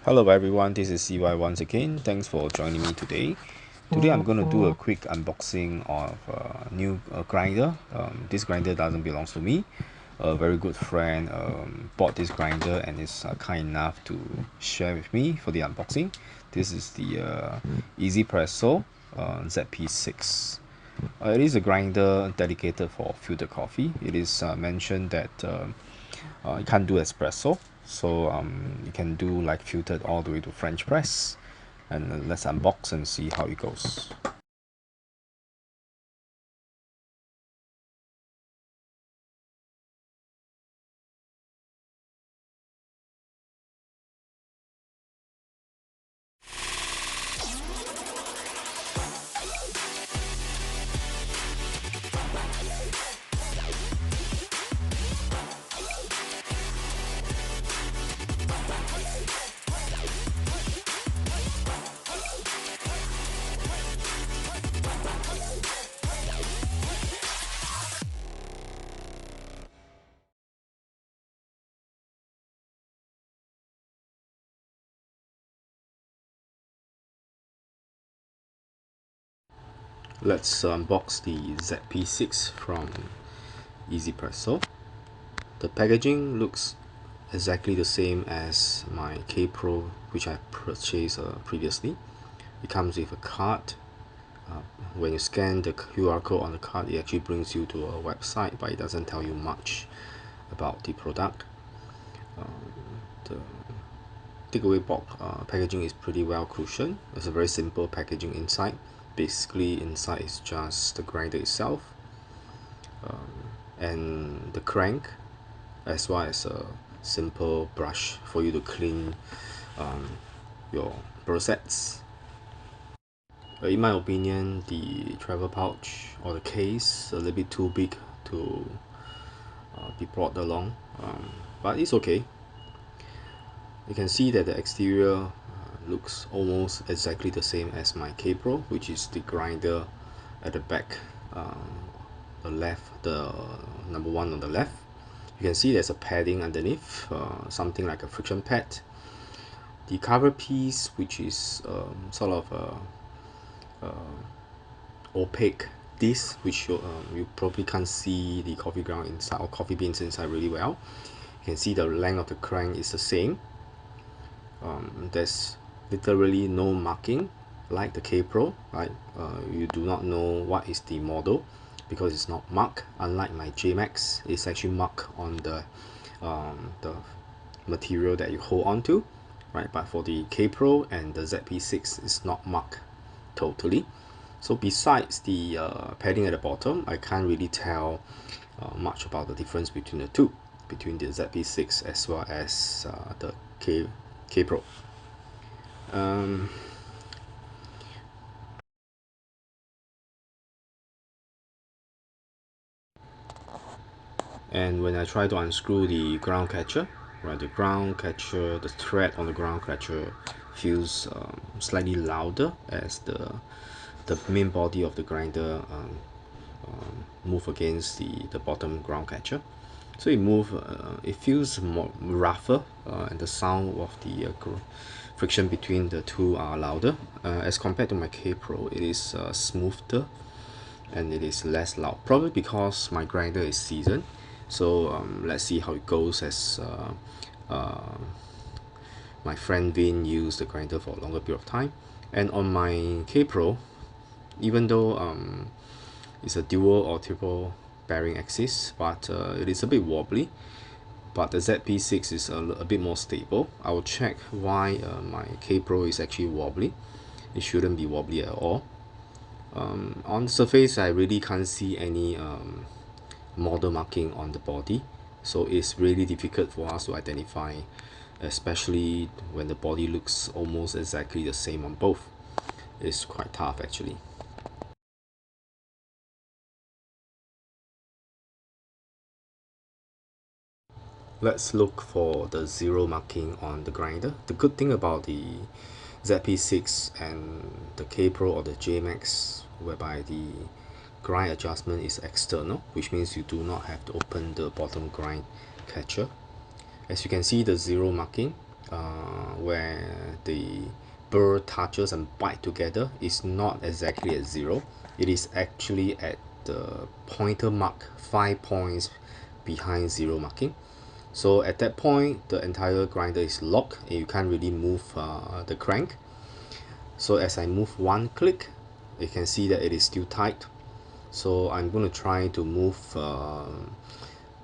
Hello everyone, this is CY once again. Thanks for joining me today. Today I'm going to do a quick unboxing of a new grinder. This grinder doesn't belong to me. A very good friend bought this grinder and is kind enough to share with me for the unboxing. This is the 1Zpresso ZP6. It is a grinder dedicated for filtered coffee. It is mentioned that you can't do espresso, so you can do like filtered all the way to French press. And let's unbox and see how it goes. Let's unbox the ZP6 from 1Zpresso. The packaging looks exactly the same as my K Pro, which I purchased previously. It comes with a card. When you scan the QR code on the card, it actually brings you to a website, but it doesn't tell you much about the product. The takeaway box packaging is pretty well cushioned. It's a very simple packaging inside. Basically, inside is just the grinder itself and the crank, as well as a simple brush for you to clean your brew sets. In my opinion, the travel pouch or the case a little bit too big to be brought along, but it's okay. You can see that the exterior looks almost exactly the same as my K Pro, which is the grinder at the back, the left, the number one on the left. You can see there's a padding underneath, something like a friction pad. The cover piece, which is sort of a opaque disc, which you probably can't see the coffee ground inside or coffee beans inside really well. You can see the length of the crank is the same. There's literally no marking like the K Pro, right? You do not know what is the model because it's not marked. Unlike my JMax, it's actually marked on the material that you hold on to, right? But for the K Pro and the ZP6, it's not marked totally. So besides the padding at the bottom, I can't really tell much about the difference between the two, between the ZP6 as well as the K Pro. And when I try to unscrew the ground catcher, right, the thread on the ground catcher feels slightly louder as the main body of the grinder move against the bottom ground catcher. So it feels more rougher, and the sound of the friction between the two are louder. As compared to my K Pro, it is smoother and it is less loud, probably because my grinder is seasoned. So let's see how it goes as my friend Vin used the grinder for a longer period of time. And on my K Pro, even though it's a dual or triple bearing axis, but it is a bit wobbly, but the ZP6 is a bit more stable. I will check why my K Pro is actually wobbly. It shouldn't be wobbly at all. On the surface, I really can't see any model marking on the body, so it's really difficult for us to identify, especially when the body looks almost exactly the same on both. It's quite tough actually. Let's look for the zero marking on the grinder. The good thing about the ZP6 and the K Pro or the JMax, whereby the grind adjustment is external, which means you do not have to open the bottom grind catcher. As you can see, the zero marking where the burr touches and bite together is not exactly at 0. It is actually at the pointer mark 5 points behind 0 marking. So at that point the entire grinder is locked and you can't really move the crank. So as I move one click, you can see that it is still tight. So I'm going to try to move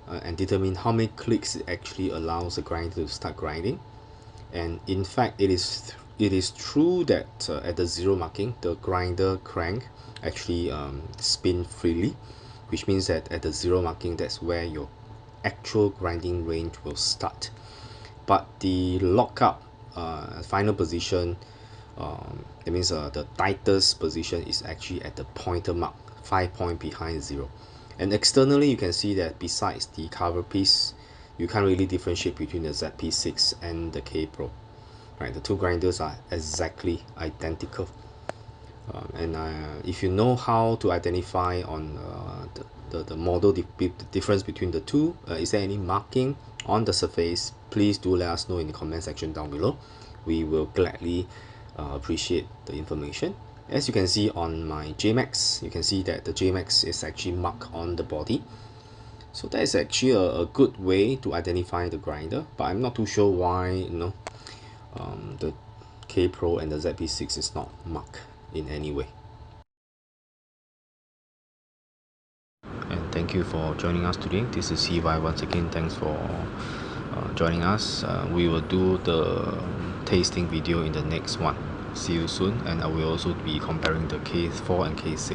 and determine how many clicks it actually allows the grinder to start grinding. And in fact it is true that at the 0 marking the grinder crank actually spin freely, which means that at the 0 marking that's where your actual grinding range will start. But the lockup final position, that means the tightest position is actually at the pointer mark 5 point behind 0. And externally you can see that besides the cover piece, you can't really differentiate between the ZP6 and the K Pro. Right, the two grinders are exactly identical. And if you know how to identify on the model difference between the two, is there any marking on the surface, please do let us know in the comment section down below. We will gladly appreciate the information. As you can see on my JMax, you can see that the JMax is actually marked on the body. So that is actually a good way to identify the grinder, but I'm not too sure why the K Pro and the ZP6 is not marked in any way. And thank you for joining us today. This is Seah once again. Thanks for joining us. We will do the tasting video in the next one. See you soon, and I will also be comparing the K4 and K6.